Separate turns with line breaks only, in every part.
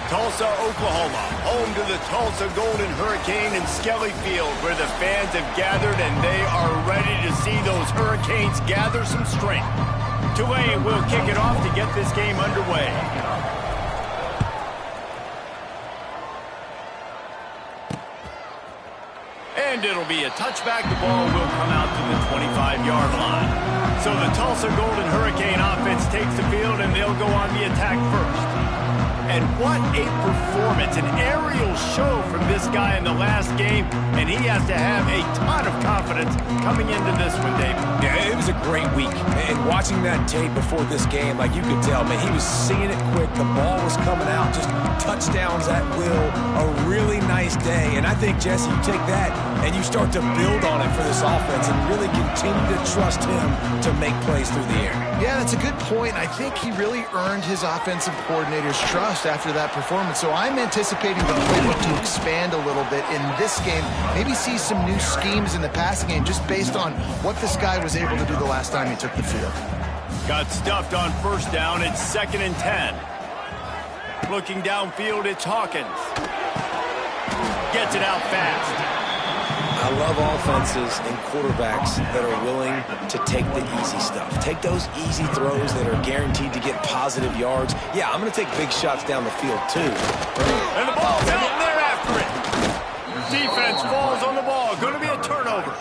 Tulsa, Oklahoma, home to the Tulsa Golden Hurricane in Skelly Field, where the fans have gathered and they are ready to see those Hurricanes gather some strength. Tulane will kick it off to get this game underway. And it'll be a touchback. The ball will come out to the 25-yard line. So the Tulsa Golden Hurricane offense takes the field, and they'll go on the attack first. And what a performance, an aerial show from this guy in the last game, and he has to have a ton of confidence coming into this one, Dave.
Yeah, it was a great week, and watching that tape before this game, like you could tell, man, he was seeing it quick, the ball was coming out, just touchdowns at will, a really nice day, and I think, Jesse, you take that and you start to build on it for this offense and really continue to trust him to make plays through the air.
Yeah, that's a good point. I think he really earned his offensive coordinator's trust after that performance. So I'm anticipating the playbook to expand a little bit in this game, maybe see some new schemes in the passing game just based on what this guy was able to do the last time he took the field.
Got stuffed on first down. It's 2nd and 10. Looking downfield, it's Hawkins. Gets it out fast.
I love offenses and quarterbacks that are willing to take the easy stuff. Take those easy throws that are guaranteed to get positive yards. Yeah, I'm going to take big shots down the field, too.
And the ball's out, and they're after it. Defense falls on the ball. Going to be a turnover.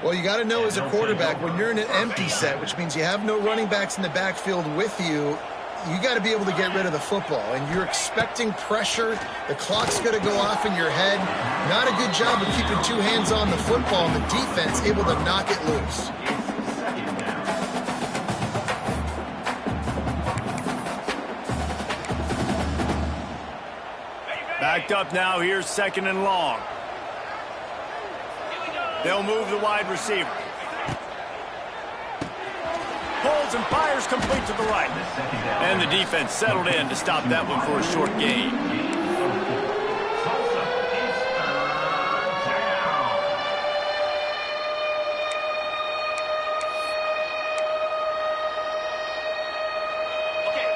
Well, you got to know as a quarterback, when you're in an empty set, which means you have no running backs in the backfield with you, you got to be able to get rid of the football, and you're expecting pressure. The clock's going to go off in your head. Not a good job of keeping two hands on the football, and the defense able to knock it loose.
Backed up now. Here's 2nd and long. They'll move the wide receiver. Pulls and fires complete to the right. And the defense settled in to stop that one for a short gain.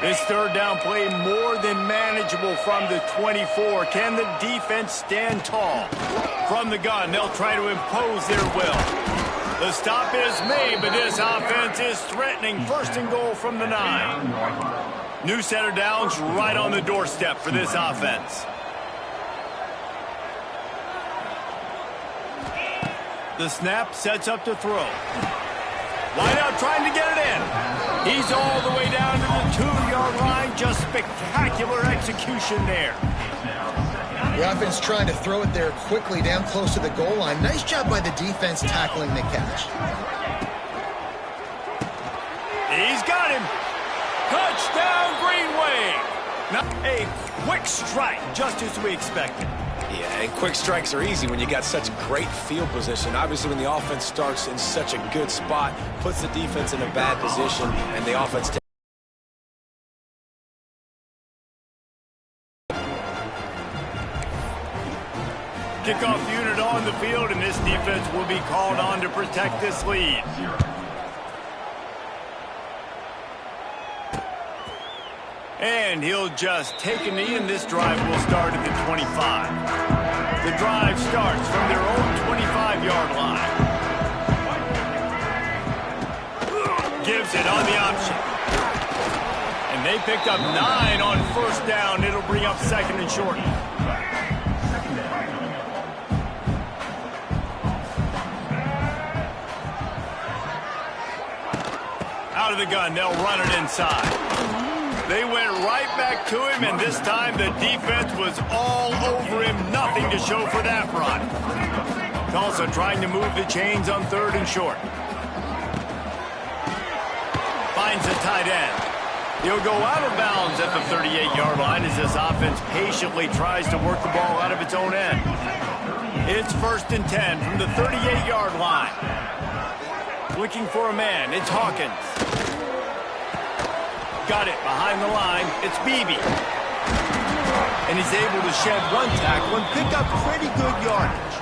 This third down play more than manageable from the 24. Can the defense stand tall? From the gun, they'll try to impose their will. The stop is made, but this offense is threatening. 1st and goal from the 9. New set of downs right on the doorstep for this offense. The snap sets up to throw. Wide out trying to get it in. He's all the way down to the 2-yard line. Just spectacular execution there.
The offense trying to throw it there quickly down close to the goal line. Nice job by the defense tackling the catch.
He's got him. Touchdown, Green Wave. Now a quick strike, just as we expected.
Yeah, and quick strikes are easy when you got such great field position. Obviously, when the offense starts in such a good spot, puts the defense in a bad position, and the offense takes.
Kickoff unit on the field, and this defense will be called on to protect this lead. And he'll just take a knee, and this drive will start at the 25. The drive starts from their own 25-yard line. Gives it on the option. And they picked up 9 on first down. It'll bring up 2nd and short. Out of the gun, they'll run it inside. They went right back to him, and this time the defense was all over him. Nothing to show for that run. Tulsa trying to move the chains on 3rd and short. Finds the tight end. He'll go out of bounds at the 38-yard line as this offense patiently tries to work the ball out of its own end. It's 1st and 10 from the 38-yard line. Looking for a man. It's Hawkins. Got it behind the line. It's Beebe. And he's able to shed one tackle and pick up pretty good yardage.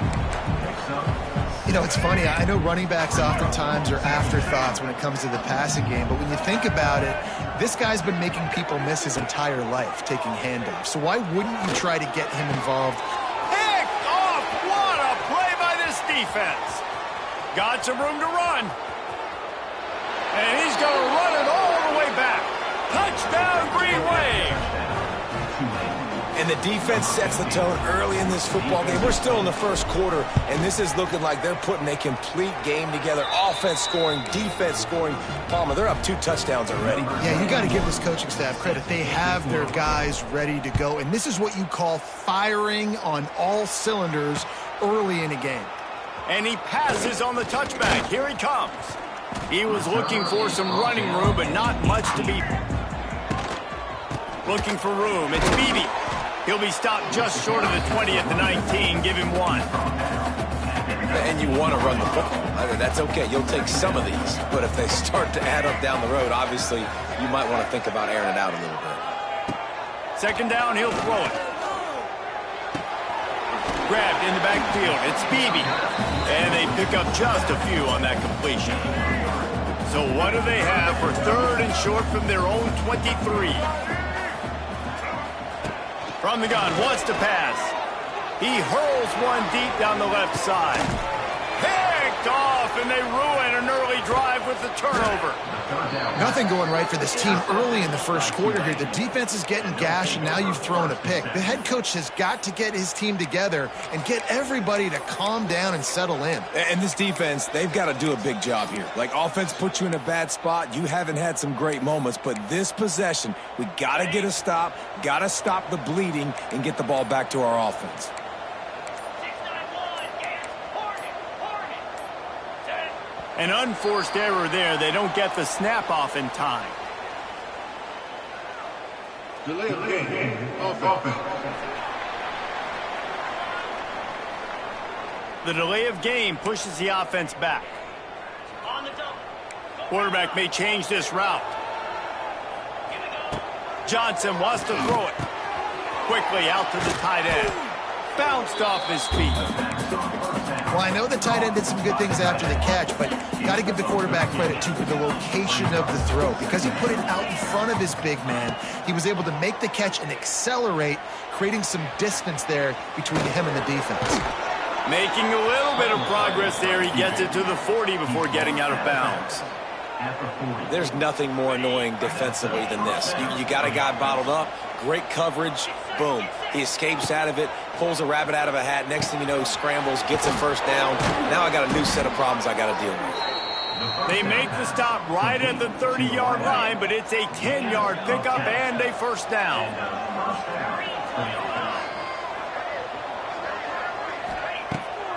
You know, it's funny. I know running backs oftentimes are afterthoughts when it comes to the passing game, but when you think about it, This guy's been making people miss his entire life, taking handoffs. So why wouldn't you try to get him involved?
Picked off! What a play by this defense. Got some room to run. And he's going to run it all the way back. Touchdown, Green Wave.
And the defense sets the tone early in this football game. We're still in the first quarter, and this is looking like they're putting a complete game together. Offense scoring, defense scoring. Palmer, they're up 2 touchdowns already.
Yeah, you got to give this coaching staff credit. They have their guys ready to go, and this is what you call firing on all cylinders early in a game.
And he passes on the touchback. Here he comes. He was looking for some running room, but not much to be. Looking for room. It's Beebe. He'll be stopped just short of the 20 at the 19. Give him 1.
And you want to run the football. I mean, that's okay. You'll take some of these. But if they start to add up down the road, obviously, you might want to think about airing it out a little bit.
Second down, he'll throw it. Grabbed in the backfield. It's Beebe. And they pick up just a few on that completion. So what do they have for 3rd and short from their own 23? From the gun, wants to pass. He hurls one deep down the left side. Picked off, and they ruin an early drive with the turnover.
Nothing going right for this team early in the first quarter here. The defense is getting gashed, and now you've thrown a pick. The head coach has got to get his team together and get everybody to calm down and settle in.
And this defense, they've got to do a big job here. Like, offense puts you in a bad spot. You haven't had some great moments, but this possession, we got to get a stop, got to stop the bleeding, and get the ball back to our offense.
An unforced error there. They don't get the snap off in time.
Delay of game. Offense.
The delay of game pushes the offense back. Quarterback may change this route. Johnson wants to throw it. Quickly out to the tight end. Bounced off his feet.
Well, I know the tight end did some good things after the catch, but got to give the quarterback credit, too, for the location of the throw. Because he put it out in front of his big man, he was able to make the catch and accelerate, creating some distance there between him and the defense.
Making a little bit of progress there. He gets it to the 40 before getting out of bounds.
There's nothing more annoying defensively than this. You got a guy bottled up, great coverage, boom. He escapes out of it, pulls a rabbit out of a hat. Next thing you know, scrambles, gets a first down. Now I got a new set of problems I got to deal with.
They make the stop right at the 30-yard line, but it's a 10-yard pickup and a first down.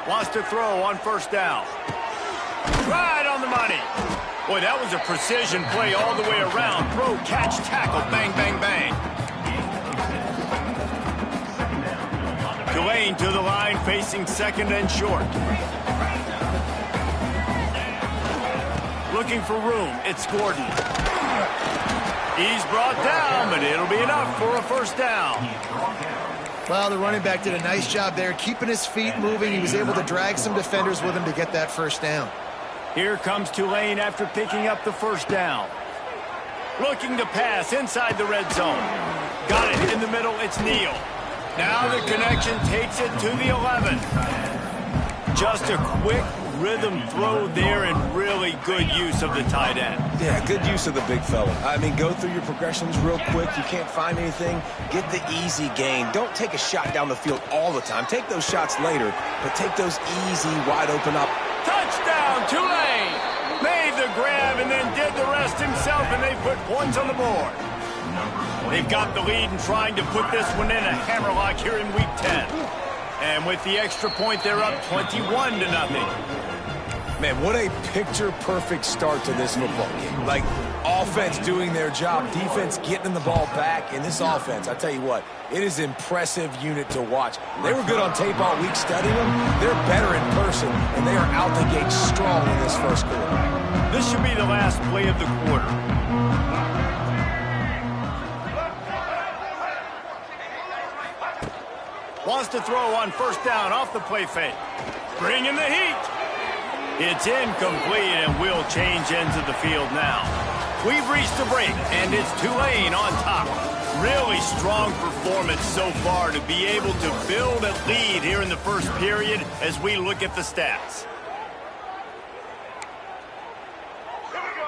Wants to throw on first down. Right on the money. Boy, that was a precision play all the way around. Throw, catch, tackle, bang, bang, bang. Tulane to the line, facing 2nd and short. Looking for room. It's Gordon. He's brought down, but it'll be enough for a first down.
Well, the running back did a nice job there, keeping his feet moving. He was able to drag some defenders with him to get that first down.
Here comes Tulane after picking up the first down. Looking to pass inside the red zone. Got it in the middle. It's Neal. Now the connection takes it to the 11. Just a quick rhythm throw there and really good use of the tight end.
Yeah, good use of the big fella. I mean, go through your progressions real quick. You can't find anything. Get the easy gain. Don't take a shot down the field all the time. Take those shots later, but take those easy, wide open up.
Touchdown, Tulane! Made the grab and then did the rest himself, and they put points on the board. They've got the lead and trying to put this one in a hammerlock here in Week 10. And with the extra point, they're up 21-0.
Man, what a picture-perfect start to this football game. Like, offense doing their job, defense getting the ball back, and this offense, I tell you what, it is an impressive unit to watch. They were good on tape all week studying them. They're better in person, and they are out the gate strong in this first quarter.
This should be the last play of the quarter. Wants to throw on first down off the play fake. Bringing the heat. It's incomplete and will change ends of the field now. We've reached the break, and it's Tulane on top. Really strong performance so far to be able to build a lead here in the first period as we look at the stats.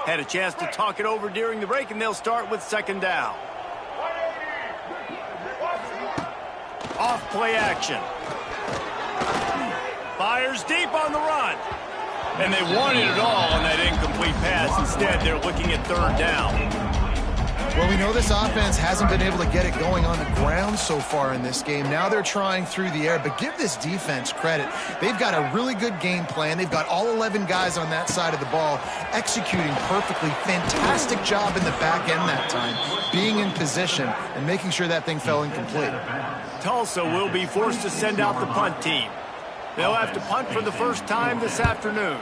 Had a chance to talk it over during the break, and they'll start with second down. Off play action. Fires deep on the run. And they wanted it all on that incomplete pass. Instead, they're looking at third down.
Well, we know this offense hasn't been able to get it going on the ground so far in this game. Now they're trying through the air, but give this defense credit. They've got a really good game plan. They've got all 11 guys on that side of the ball executing perfectly. Fantastic job in the back end that time, being in position and making sure that thing fell incomplete.
Tulsa will be forced to send out the punt team. They'll have to punt for the first time this afternoon.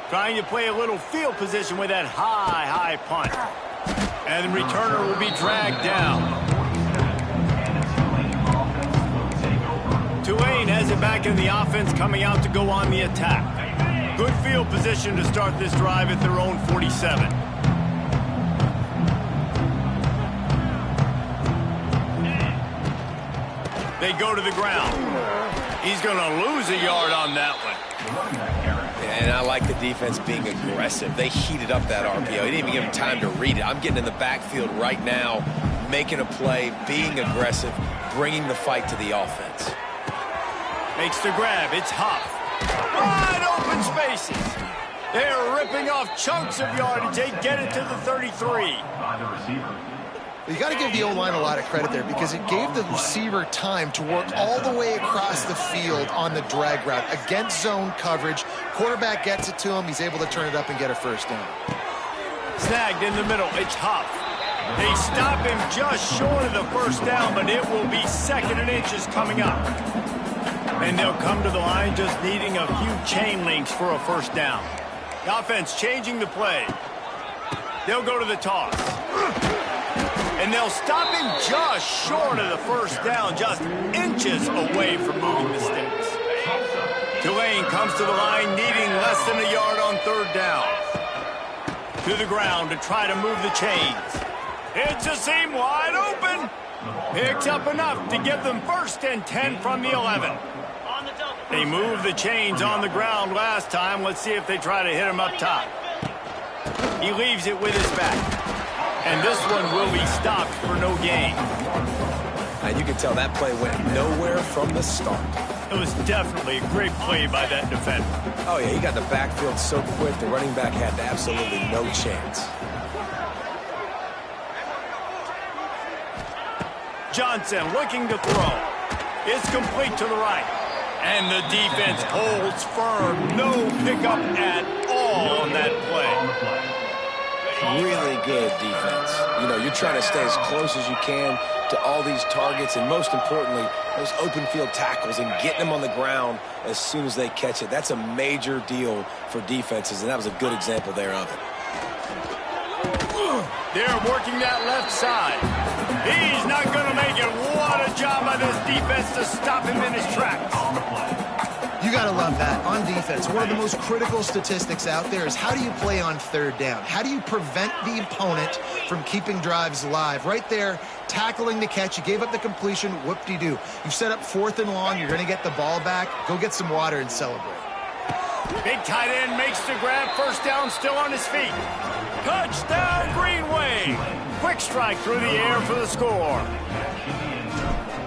Trying to play a little field position with that high punt. And the returner will be dragged down. Tulane has it back in the offense, coming out to go on the attack. Good field position to start this drive at their own 47. They go to the ground. He's going to lose a yard on that one.
And I like the defense being aggressive. They heated up that RPO. He didn't even give him time to read it. I'm getting in the backfield right now, making a play, being aggressive, bringing the fight to the offense.
Makes the grab. It's Huff. Wide open spaces. They're ripping off chunks of yardage. They get it to the 33.
You got to give the O-line a lot of credit there because it gave the receiver time to work all the way across the field on the drag route against zone coverage. Quarterback gets it to him. He's able to turn it up and get a first down.
Snagged in the middle. It's Huff. They stop him just short of the first down, but it will be second and inches coming up. And they'll come to the line just needing a few chain links for a first down. The offense changing the play. They'll go to the toss. And they'll stop him just short of the first down, just inches away from moving the sticks. Tulane comes to the line needing less than a yard on third down. To the ground to try to move the chains. It's a seam wide open. Picks up enough to give them first and 10 from the 11. They moved the chains on the ground last time. Let's see if they try to hit him up top. He leaves it with his back. And this one will be stopped for no gain.
And you can tell that play went nowhere from the start.
It was definitely a great play by that defender.
Oh, yeah, he got the backfield so quick, the running back had absolutely no chance.
Johnson looking to throw. It's complete to the right. And the defense holds firm. No pickup at all on that play.
Really good defense. You know, you're trying to stay as close as you can to all these targets, and most importantly, those open field tackles and getting them on the ground as soon as they catch it. That's a major deal for defenses, and that was a good example there of it.
They're working that left side. He's not going to make it. What a job by this defense to stop him in his tracks.
You got to love that. On defense, one of the most critical statistics out there is how do you play on third down? How do you prevent the opponent from keeping drives alive? Right there, tackling the catch. You gave up the completion. Whoop-de-doo. You've set up fourth and long. You're going to get the ball back. Go get some water and celebrate.
Big tight end makes the grab. First down, still on his feet. Touchdown, Greenway. Quick strike through the air for the score.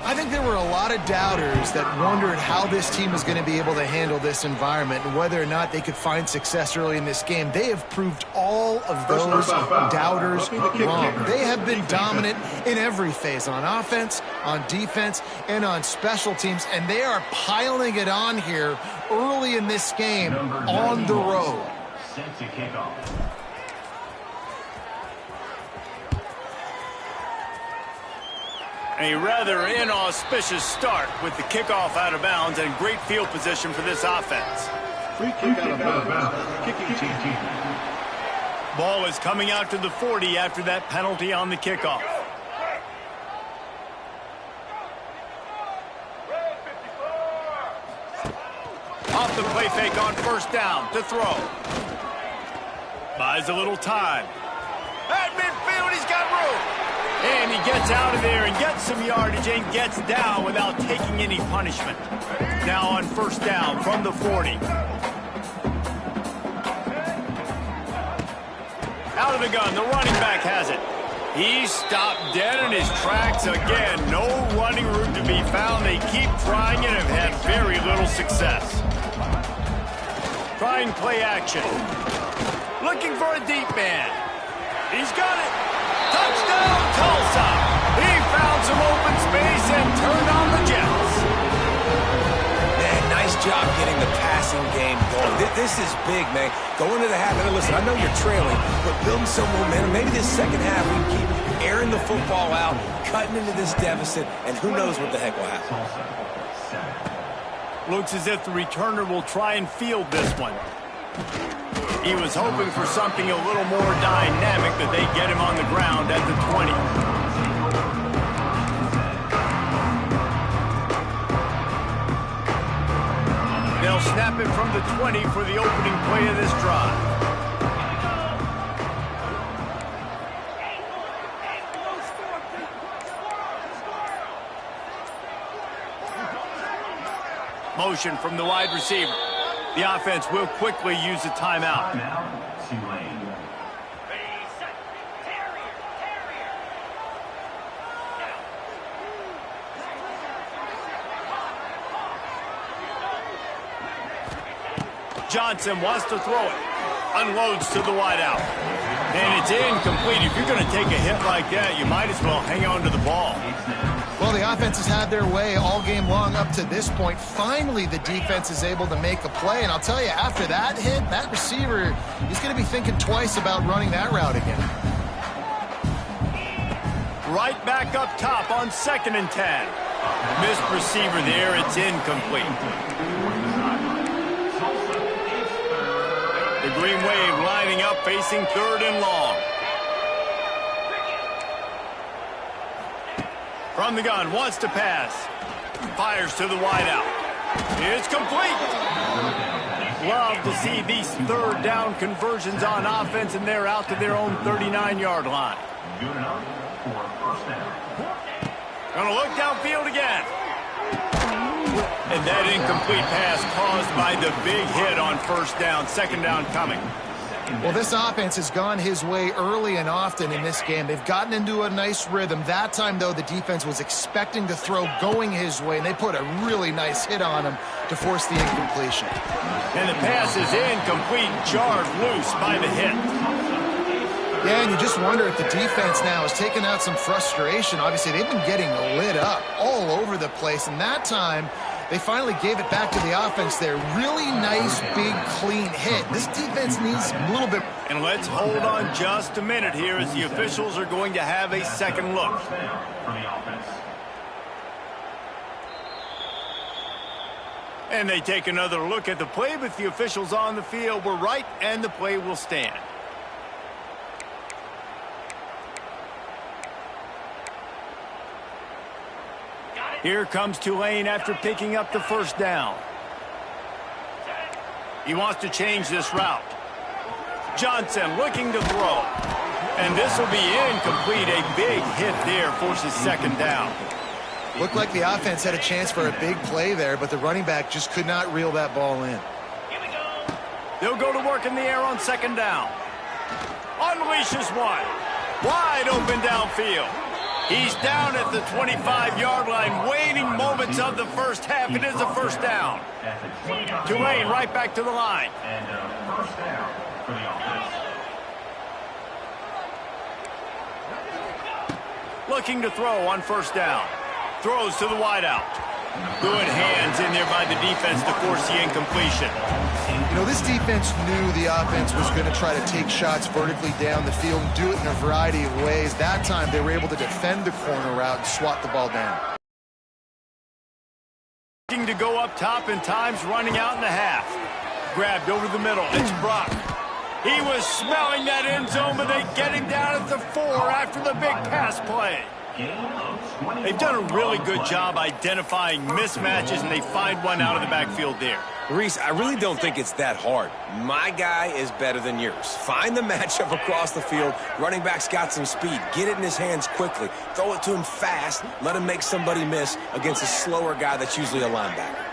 I think there were a lot of doubters that wondered how this team was going to be able to handle this environment and whether or not they could find success early in this game. They have proved all of those doubters wrong. They have been dominant in every phase, on offense, on defense, and on special teams, and they are piling it on here early in this game on the road.
A rather inauspicious start with the kickoff out of bounds and great field position for this offense.
Free kick out of bounds. Kicking team.
Ball is coming out to the 40 after that penalty on the kickoff. Off the play fake on first down to throw. Buys a little time. At midfield, he's got room. And he gets out of there and gets some yardage and gets down without taking any punishment. Now on first down from the 40. Out of the gun, the running back has it. He stopped dead in his tracks again. No running room to be found. They keep trying and have had very little success. Trying play action. Looking for a deep man. He's got it. Touchdown, Tulsa. He found some open space and turned on the Jets.
Man, nice job getting the passing game going. This is big, man. Go into the half. And listen, I know you're trailing, but building some momentum. Maybe this second half we can keep airing the football out, cutting into this deficit, and who knows what the heck will happen.
Looks as if the returner will try and field this one. He was hoping for something a little more dynamic, but they get him on the ground at the 20. They'll snap it from the 20 for the opening play of this drive. Motion from the wide receiver. The offense will quickly use a timeout.
Tulane.
Johnson wants to throw it. Unloads to the wideout. And it's incomplete. If you're going to take a hit like that, you might as well hang on to the ball.
Well, the offense has had their way all game long up to this point. Finally, the defense is able to make a play. And I'll tell you, after that hit, that receiver, he's going to be thinking twice about running that route again.
Right back up top on 2nd and 10. Missed receiver there. It's incomplete. The Green Wave lining up, facing 3rd and long. From the gun, wants to pass. Fires to the wideout. It's complete. Love to see these 3rd down conversions on offense, and they're out to their own 39-yard line.
Good enough for first down.
Gonna look downfield again. And that incomplete pass caused by the big hit on first down. 2nd down coming.
Well, this offense has gone his way early and often in this game. They've gotten into a nice rhythm. That time, though, the defense was expecting to throw going his way, and they put a really nice hit on him to force the incompletion.
And the pass is incomplete, jarred loose by the hit.
Yeah, and you just wonder if the defense now has taken out some frustration. Obviously, they've been getting lit up all over the place, and that time, they finally gave it back to the offense there. Really nice, big, clean hit. This defense needs a little bit.
And let's hold on just a minute here as the officials are going to have a second look. And they take another look at the play, but the officials on the field were right, and the play will stand. Here comes Tulane after picking up the first down. He wants to change this route. Johnson looking to throw. And this will be incomplete. A big hit there forces 2nd down.
Looked like the offense had a chance for a big play there, but the running back just could not reel that ball in.
They'll go to work in the air on 2nd down. Unleashes one. Wide open downfield. He's down at the 25-yard line, waiting moments of the first half. It is a first down. Tulane right back to the line.
And first down for the offense.
Looking to throw on first down. Throws to the wideout. Good hands in there by the defense to force the incompletion.
You know, this defense knew the offense was going to try to take shots vertically down the field and do it in a variety of ways. That time, they were able to defend the corner route and swat the ball down.
Looking to go up top, and time's running out in the half. Grabbed over the middle. It's Brock. He was smelling that end zone, but they get him down at the 4 after the big pass play. They've done a really good job identifying mismatches, and they find one out of the backfield there.
Reese, I really don't think it's that hard. My guy is better than yours. Find the matchup across the field. Running back's got some speed. Get it in his hands quickly. Throw it to him fast. Let him make somebody miss against a slower guy that's usually a linebacker.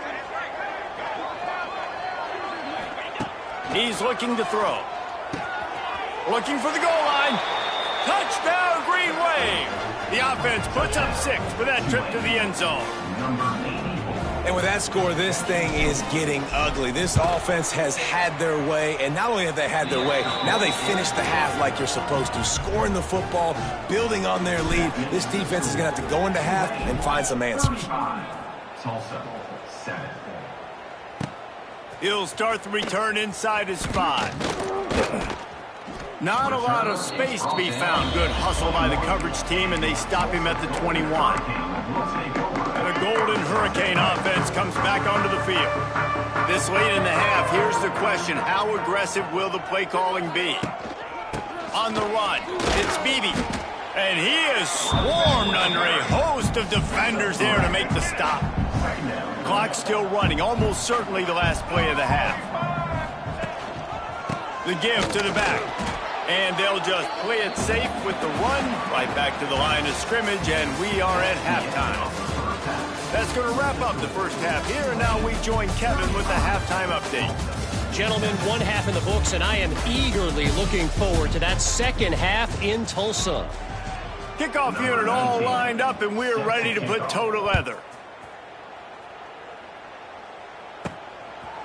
He's looking to throw. Looking for the goal line. Touchdown, Green Wave. The offense puts up 6 for that trip to the end zone.
And with that score, this thing is getting ugly. This offense has had their way, and not only have they had their way, now they finish the half like you're supposed to, scoring the football, building on their lead. This defense is going to have to go into half and find some answers.
Tulsa 7.
He'll start the return inside his 5. Not a lot of space to be found. Good hustle by the coverage team, and they stop him at the 21. And a Golden Hurricane offense comes back onto the field. This late in the half, here's the question. How aggressive will the play calling be? On the run, it's Beebe. And he is swarmed under a host of defenders there to make the stop. Clock still running, almost certainly the last play of the half. The give to the back. And they'll just play it safe with the run right back to the line of scrimmage, and we are at halftime. That's going to wrap up the first half here, and now we join Kevin with the halftime update.
Gentlemen, one half in the books, and I am eagerly looking forward to that second half in Tulsa.
Kickoff unit all lined up, and we're ready to put toe to leather.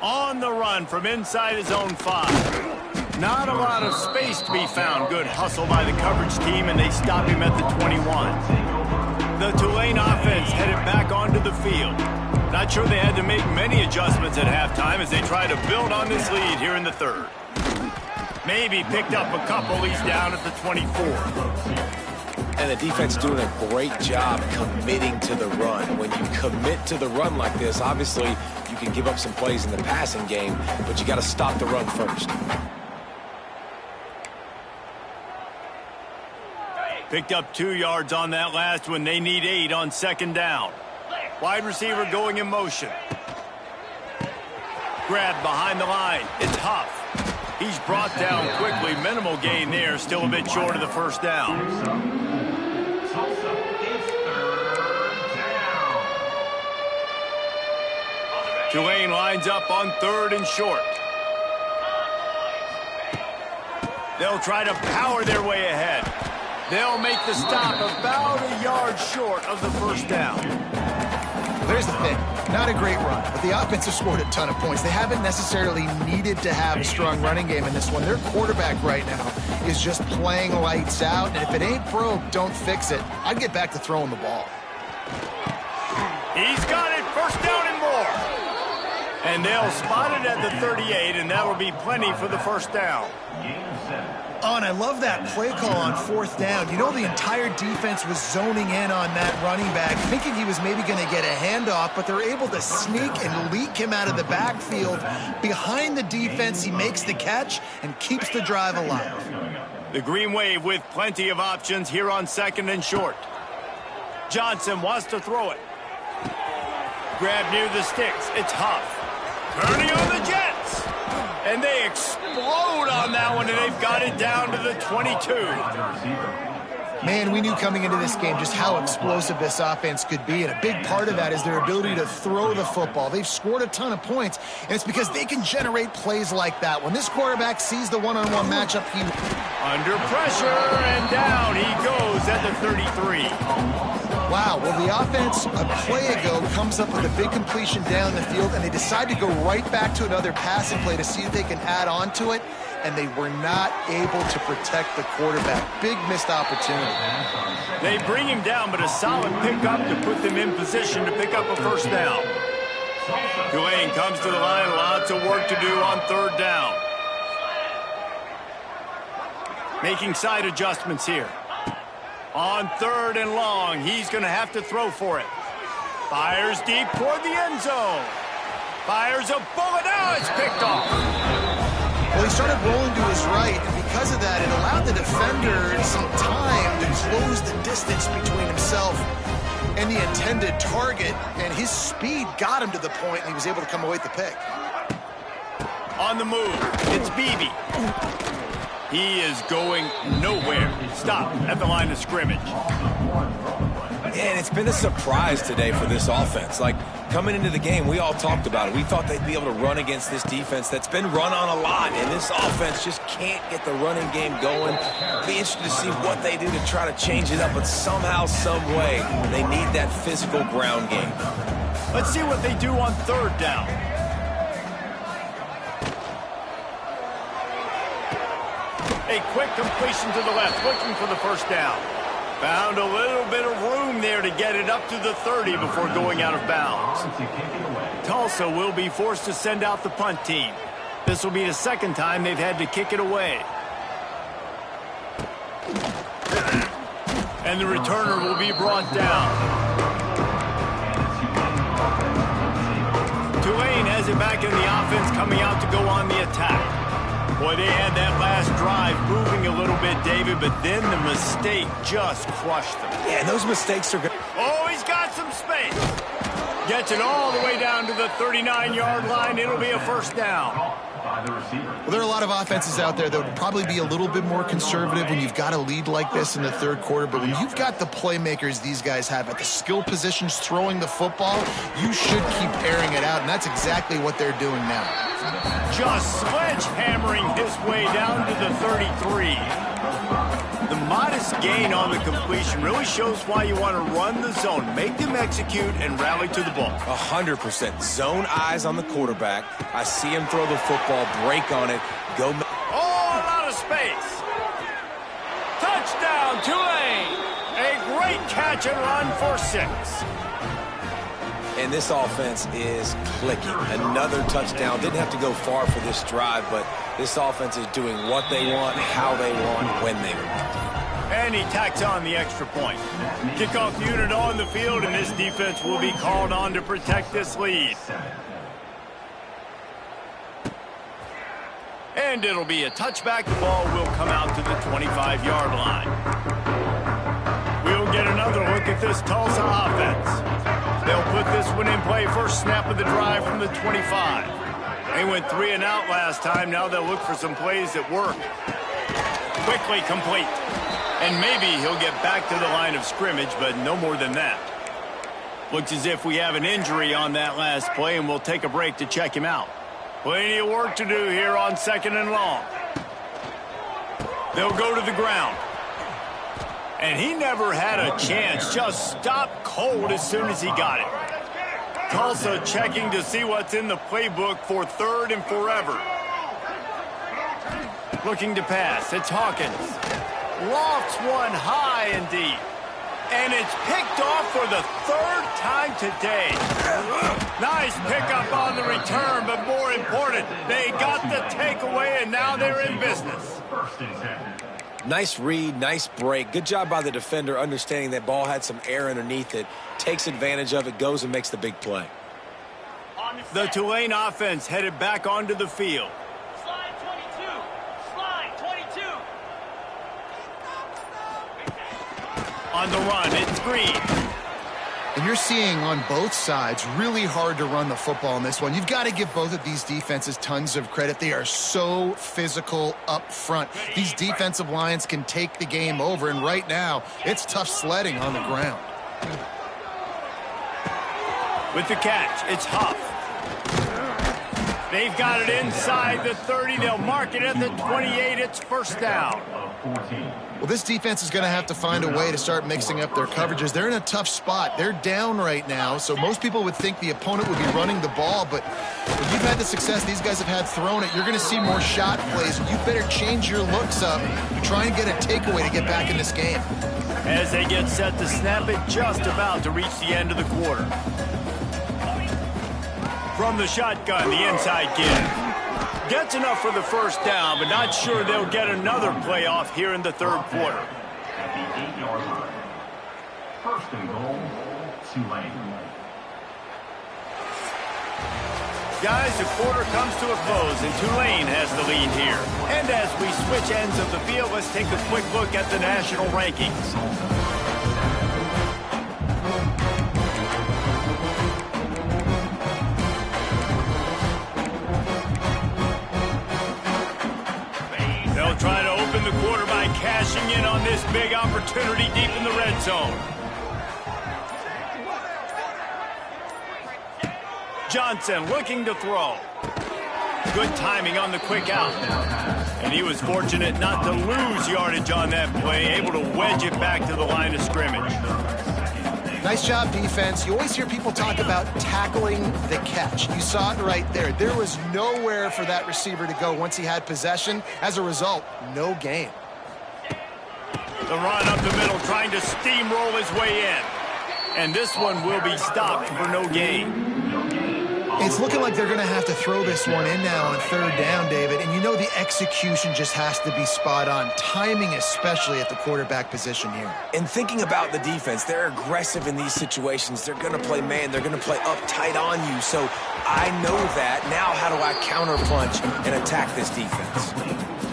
On the run from inside his own 5. Not a lot of space to be found. Good hustle by the coverage team, and they stop him at the 21. The Tulane offense headed back onto the field. Not sure they had to make many adjustments at halftime as they try to build on this lead here in the third. Maybe picked up a couple. He's down at the 24.
And the defense doing a great job committing to the run. When you commit to the run like this, obviously you can give up some plays in the passing game, but you got to stop the run first.
Picked up 2 yards on that last one. They need 8 on second down. Wide receiver going in motion. Grabbed behind the line. It's Huff. He's brought down quickly. Minimal gain there. Still a bit short of the first down.
Tulsa is 3rd down.
Tulane lines up on 3rd and short. They'll try to power their way ahead. They'll make the stop about a yard short of the first down.
There's the thing. Not a great run, but the offense has scored a ton of points. They haven't necessarily needed to have a strong running game in this one. Their quarterback right now is just playing lights out, and if it ain't broke, don't fix it. I'd get back to throwing the ball.
He's got it. First down and more. And they'll spot it at the 38, and that'll be plenty for the first down.
Oh, and I love that play call on 4th down. You know, the entire defense was zoning in on that running back, thinking he was maybe going to get a handoff, but they're able to sneak and leak him out of the backfield. Behind the defense, he makes the catch and keeps the drive alive.
The Green Wave with plenty of options here on 2nd and short. Johnson wants to throw it. Grab near the sticks. It's Huff. Turning on the Jets. And they explode on that one, and they've got it down to the 22.
Man, we knew coming into this game just how explosive this offense could be, and a big part of that is their ability to throw the football. They've scored a ton of points, and it's because they can generate plays like that. When this quarterback sees the one-on-one matchup, he...
Under pressure, and down he goes at the 33.
Wow, well, the offense a play ago comes up with a big completion down the field, and they decide to go right back to another passing play to see if they can add on to it, and they were not able to protect the quarterback. Big missed opportunity.
They bring him down, but a solid pickup to put them in position to pick up a first down. Tulane comes to the line, lots of work to do on 3rd down. Making side adjustments here. On 3rd and long, he's going to have to throw for it. Fires deep toward the end zone. Fires a bullet. Now it's picked off.
Well, he started rolling to his right, and because of that, it allowed the defender some time to close the distance between himself and the intended target, and his speed got him to the point, and he was able to come away with the pick.
On the move, it's Beebe. He is going nowhere. Stop at the line of scrimmage.
And it's been a surprise today for this offense. Like, coming into the game, we all talked about it. We thought they'd be able to run against this defense that's been run on a lot, and this offense just can't get the running game going. Be interested to see what they do to try to change it up, but somehow, some way, they need that physical ground game.
Let's see what they do on third down. A quick completion to the left, looking for the first down. Found a little bit of room there to get it up to the 30 before going out of bounds. Tulsa will be forced to send out the punt team. This will be the second time they've had to kick it away. And the returner will be brought down. Tulane has it back in the offense, coming out to go on the attack. Boy, they had that last drive moving a little bit, David, but then the mistake just crushed them.
Yeah, and those mistakes are good.
Oh, he's got some space. Gets it all the way down to the 39-yard line. It'll be a first down.
Well, there are a lot of offenses out there that would probably be a little bit more conservative when you've got a lead like this in the third quarter. But when you've got the playmakers these guys have at the skill positions throwing the football, you should keep airing it out, and that's exactly what they're doing now.
Just sledgehammering his way down to the 33. The modest gain on the completion really shows why you want to run the zone. Make them execute and rally to the ball.
100%. Zone eyes on the quarterback. I see him throw the football, break on it, go.
Oh, a lot of space. Touchdown, Tulane. A great catch and run for 6.
And this offense is clicking. Another touchdown. Didn't have to go far for this drive, but this offense is doing what they want, how they want, when they want.
And he tacks on the extra point. Kickoff unit on the field, and this defense will be called on to protect this lead. And it'll be a touchback. The ball will come out to the 25-yard line. We'll get another look at this Tulsa offense. They'll put this one in play. First snap of the drive from the 25. They went 3 and out last time. Now they'll look for some plays that work. Quickly complete. And maybe he'll get back to the line of scrimmage, but no more than that. Looks as if we have an injury on that last play, and we'll take a break to check him out. Plenty of work to do here on 2nd and long. They'll go to the ground. And he never had a chance. Just stopped cold as soon as he got it. Tulsa checking to see what's in the playbook for 3rd and forever. Looking to pass. It's Hawkins. Lofts one high and deep. And it's picked off for the 3rd time today. Nice pickup on the return, but more important, they got the takeaway, and now they're in business.
Nice read, nice break. Good job by the defender understanding that ball had some air underneath it, takes advantage of it, goes and makes the big play.
The Tulane offense headed back onto the field.
Slide 22. Slide 22.
On the run, it's Green.
And you're seeing on both sides really hard to run the football in this one. You've got to give both of these defenses tons of credit. They are so physical up front. These defensive lines can take the game over, and right now it's tough sledding on the ground.
With the catch, it's Huff. They've got it inside the 30. They'll mark it at the 28. It's first down.
Well, this defense is going to have to find a way to start mixing up their coverages. They're in a tough spot. They're down right now, so most people would think the opponent would be running the ball, but if you've had the success these guys have had throwing it, you're going to see more shot plays. You better change your looks up and try and get a takeaway to get back in this game.
As they get set to snap it, just about to reach the end of the quarter. From the shotgun, the inside give. Gets enough for the first down, but not sure they'll get another playoff here in the 3rd quarter.
At the 8-yard line. 1st and goal, Tulane.
Guys, the quarter comes to a close, and Tulane has the lead here. And as we switch ends of the field, let's take a quick look at the national rankings. quarterback cashing in on this big opportunity deep in the red zone. Johnson looking to throw. Good timing on the quick out. And he was fortunate not to lose yardage on that play, able to wedge it back to the line of scrimmage.
Nice job, defense. You always hear people talk about tackling the catch. You saw it right there. There was nowhere for that receiver to go once he had possession. As a result, no gain.
The run up the middle, trying to steamroll his way in. And this one will be stopped for no gain.
It's looking like they're going to have to throw this one in now on third down, David. And you know the execution just has to be spot on. Timing especially at the quarterback position here.
And thinking about the defense, they're aggressive in these situations. They're going to play man. They're going to play up tight on you. So I know that. Now how do I counterpunch and attack this defense?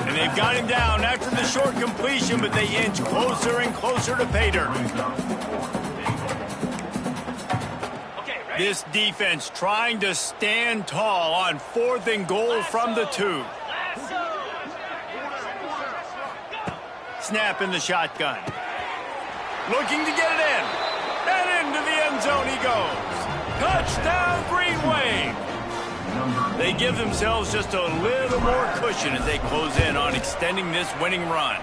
And they've got him down after the short completion, but they inch closer and closer to pay dirt. This defense trying to stand tall on 4th and goal from the 2. Snap in the shotgun. Looking to get it in. And into the end zone he goes. Touchdown, Green Wave. They give themselves just a little more cushion as they close in on extending this winning run.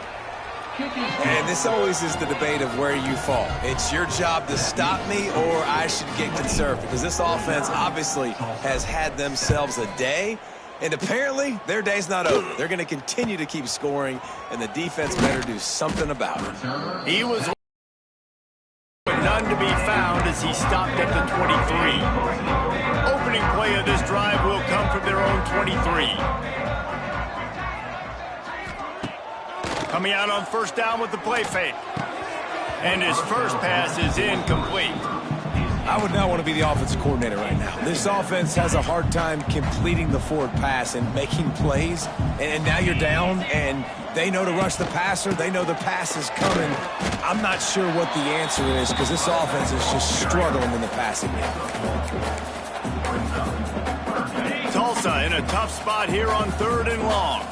And this always is the debate of where you fall. It's your job to stop me or I should get conserved, because this offense obviously has had themselves a day, and apparently their day's not over. They're going to continue to keep scoring, and the defense better do something about it.
He was none to be found as he stopped at the 23. Opening play of this drive will come from their own 23. Coming out on first down with the play fake. And his first pass is incomplete.
I would not want to be the offensive coordinator right now. This offense has a hard time completing the forward pass and making plays. And now you're down, and they know to rush the passer. They know the pass is coming. I'm not sure what the answer is, because this offense is just struggling in the passing game.
Tulsa in a tough spot here on 3rd and long.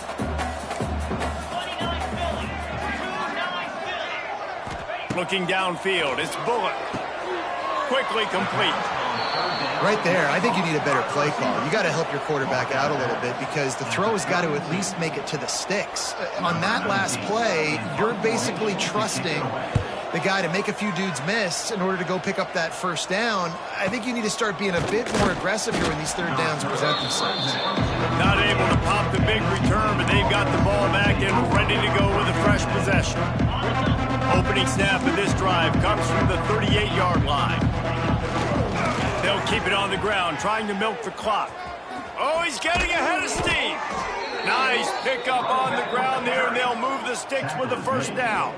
Looking downfield, it's Bullock. Quickly complete.
Right there, I think you need a better play call. You got to help your quarterback out a little bit, because the throw has got to at least make it to the sticks. On that last play, you're basically trusting the guy to make a few dudes miss in order to go pick up that first down. I think you need to start being a bit more aggressive here when these third downs present themselves.
Not able to pop the big return, but they've got the ball back and ready to go with a fresh possession. Opening snap of this drive comes from the 38-yard line. They'll keep it on the ground, trying to milk the clock. Oh, he's getting ahead of steam. Nice pickup on the ground there, and they'll move the sticks with the first down.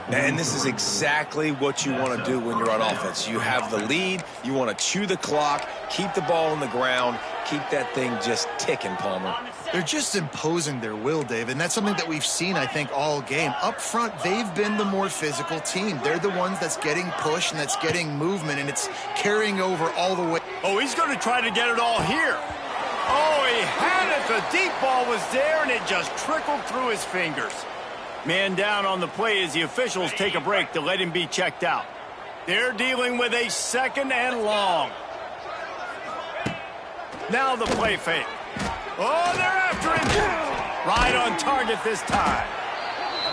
And this is exactly what you want to do when you're on offense. You have the lead. You want to chew the clock, keep the ball on the ground, keep that thing just ticking, Palmer.
They're just imposing their will, David, and that's something that we've seen, I think, all game. Up front, they've been the more physical team. They're the ones that's getting pushed and that's getting movement, and it's carrying over all the way.
Oh, he's going to try to get it all here. Oh, he had it. The deep ball was there, and it just trickled through his fingers. Man down on the play as the officials take a break to let him be checked out. They're dealing with a 2nd and long. Now the play fake. Oh, they're after him. Right on target this time.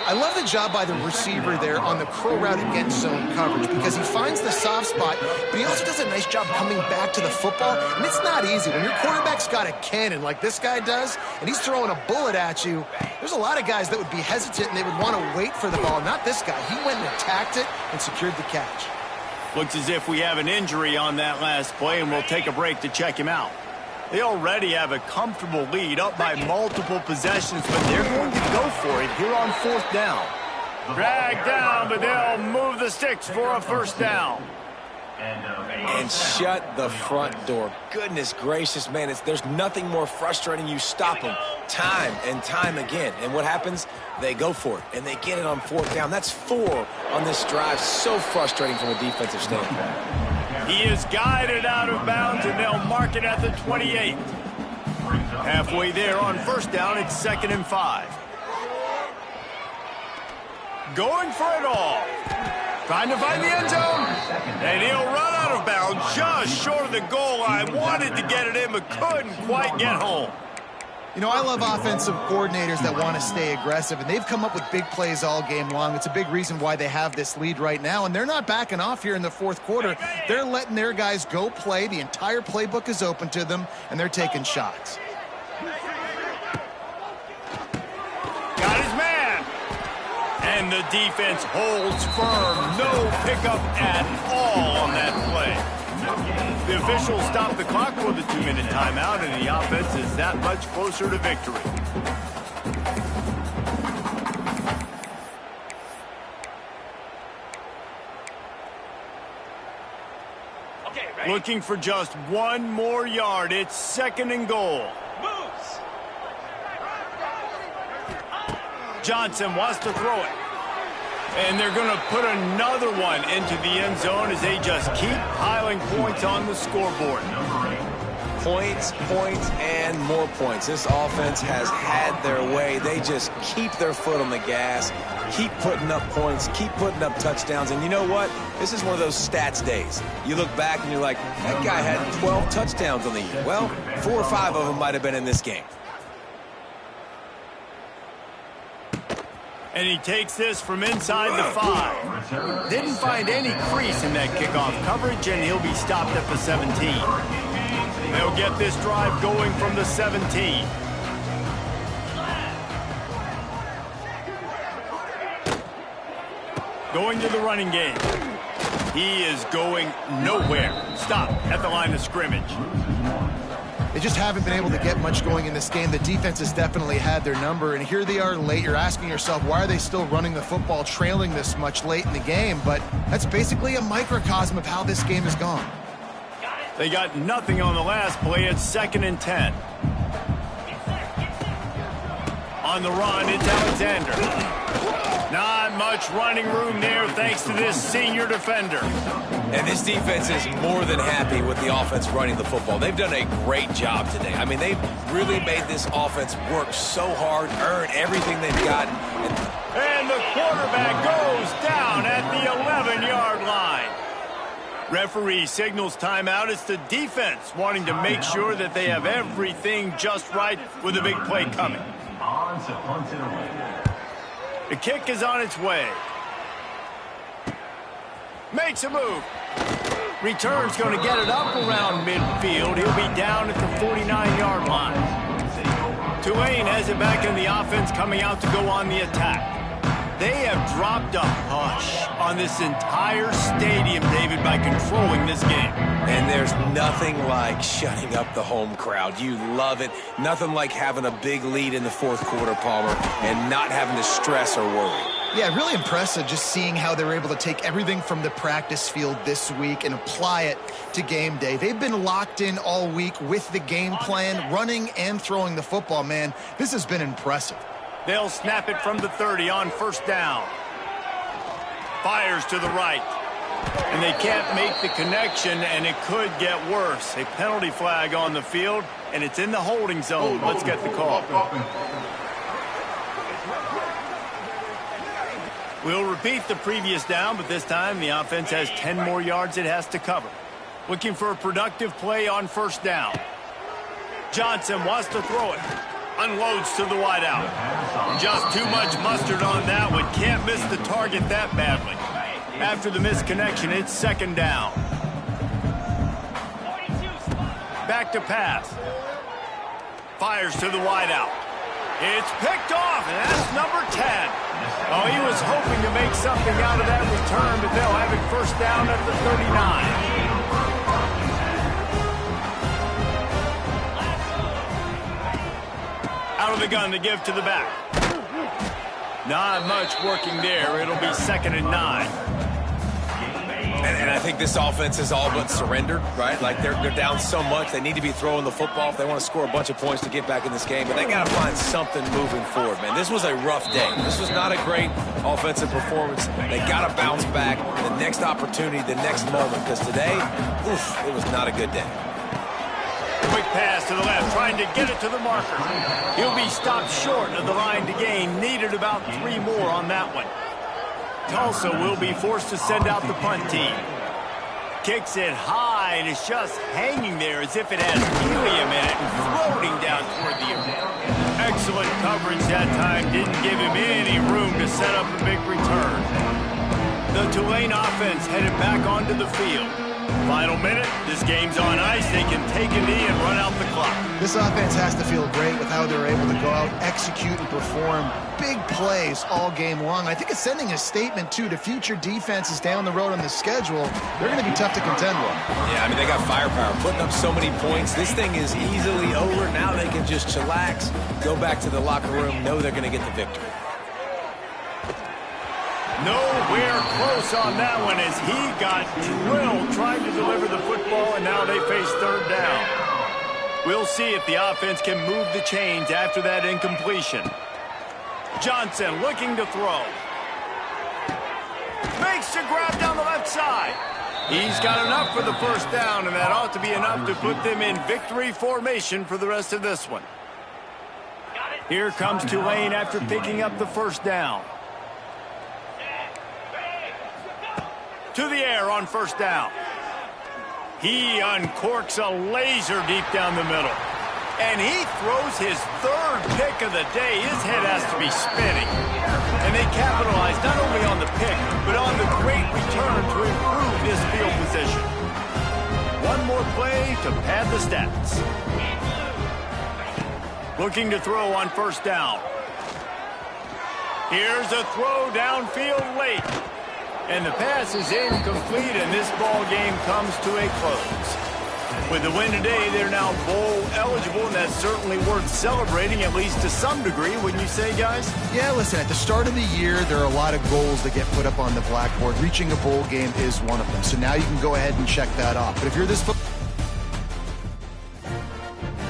I love the job by the receiver there on the crow route against zone coverage, because he finds the soft spot, but he also does a nice job coming back to the football, and it's not easy. When your quarterback's got a cannon like this guy does, and he's throwing a bullet at you, there's a lot of guys that would be hesitant and they would want to wait for the ball. Not this guy. He went and attacked it and secured the catch.
Looks as if we have an injury on that last play, and we'll take a break to check him out. They already have a comfortable lead, up by multiple possessions, but they're going to go for it here on 4th down. Dragged down, but they'll move the sticks for a first down.
And shut the front door. Goodness gracious, man, there's nothing more frustrating. You stop them time and time again. And what happens? They go for it, and they get it on 4th down. That's 4 on this drive. So frustrating from a defensive standpoint.
He is guided out of bounds, and they'll mark it at the 28. Halfway there on first down, it's 2nd and 5. going for it all. Trying to find the end zone. And he'll run out of bounds just short of the goal line. Wanted to get it in, but couldn't quite get home.
You know, I love offensive coordinators that want to stay aggressive, and they've come up with big plays all game long. It's a big reason why they have this lead right now, and they're not backing off here in the fourth quarter. They're letting their guys go play. The entire playbook is open to them, and they're taking shots.
Got his man. And the defense holds firm. No pickup at all on that play. The officials stop the clock for the 2-minute timeout, and the offense is that much closer to victory.
Okay, ready?
Looking for just one more yard. It's 2nd and goal.
Moves.
Johnson wants to throw it. And they're going to put another one into the end zone as they just keep piling points on the scoreboard.
Points, points, and more points. This offense has had their way. They just keep their foot on the gas, keep putting up points, keep putting up touchdowns. And you know what? This is one of those stats days. You look back and you're like, that guy had 12 touchdowns on the year. Well, 4 or 5 of them might have been in this game.
And he takes this from inside the 5. Didn't find any crease in that kickoff coverage, and he'll be stopped at the 17. They'll get this drive going from the 17. Going to the running game. He is going nowhere. Stop at the line of scrimmage.
They just haven't been able to get much going in this game. The defense has definitely had their number, and here they are late. You're asking yourself, why are they still running the football, trailing this much late in the game? But that's basically a microcosm of how this game has gone.
They got nothing on the last play. It's 2nd and 10. On the run, it's Alexander. Not much running room there thanks to this senior defender.
And this defense is more than happy with the offense running the football. They've done a great job today. I mean, they've really made this offense work so hard, earn everything they've gotten.
And the quarterback goes down at the 11-yard line. Referee signals timeout. It's the defense wanting to make sure that they have everything just right with a big play coming. The kick is on its way. Makes a move. Return's going to get it up around midfield. He'll be down at the 49-yard line. Tulane has it back in the offense, coming out to go on the attack. They have dropped a hush on this entire stadium, David, by controlling this game.
And there's nothing like shutting up the home crowd. You love it. Nothing like having a big lead in the fourth quarter, Palmer, and not having to stress or worry.
Yeah, really impressive just seeing how they were able to take everything from the practice field this week and apply it to game day. They've been locked in all week with the game plan, running and throwing the football, man. This has been impressive.
They'll snap it from the 30 on 1st down. Fires to the right. And they can't make the connection, and it could get worse. A penalty flag on the field, and it's in the holding zone. Let's get the call. We'll repeat the previous down, but this time the offense has 10 more yards it has to cover. Looking for a productive play on 1st down. Johnson wants to throw it. Unloads to the wideout. Just too much mustard on that one. Can't miss the target that badly. After the misconnection, it's 2nd down. Back to pass. Fires to the wideout. It's picked off, and that's number 10. Oh, he was hoping to make something out of that return, but they'll have it 1st down at the 39. Out of the gun to give to the back. Not much working there. It'll be 2nd and 9.
And I think this offense is all but surrendered, right? Like they're down so much. They need to be throwing the football if they want to score a bunch of points to get back in this game. But they got to find something moving forward, man. This was a rough day. This was not a great offensive performance. They got to bounce back the next opportunity, the next moment. Because today, oof, it was not a good day.
Quick pass to the left, trying to get it to the marker. He'll be stopped short of the line to gain. Needed about 3 more on that one. Tulsa will be forced to send out the punt team. Kicks it high, and it's just hanging there as if it has helium in it and floating down toward the air. Excellent coverage that time. Didn't give him any room to set up a big return. The Tulane offense headed back onto the field. Final minute, this game's on ice. They can take a knee and run out the clock.
This offense has to feel great with how they're able to go out, execute, and perform big plays all game long. I think it's sending a statement, too, to future defenses down the road on the schedule. They're going to be tough to contend with.
Yeah, I mean, they got firepower, putting up so many points. This thing is easily over. Now they can just chillax, go back to the locker room, know they're going to get the victory.
Nowhere close on that one as he got drilled trying to deliver the football, and now they face third down. We'll see if the offense can move the chains after that incompletion. Johnson looking to throw. Makes the grab down the left side. He's got enough for the first down, and that ought to be enough to put them in victory formation for the rest of this one. Here comes Tulane after picking up the first down. To the air on first down. He uncorks a laser deep down the middle. And he throws his third pick of the day. His head has to be spinning. And they capitalize not only on the pick, but on the great return to improve this field position. One more play to pad the stats. Looking to throw on first down. Here's a throw downfield late. And the pass is incomplete, and this ball game comes to a close. With the win today, they're now bowl eligible, and that's certainly worth celebrating, at least to some degree, wouldn't you say, guys?
Yeah, listen, at the start of the year, there are a lot of goals that get put up on the blackboard. Reaching a bowl game is one of them. So now you can go ahead and check that off. But if you're this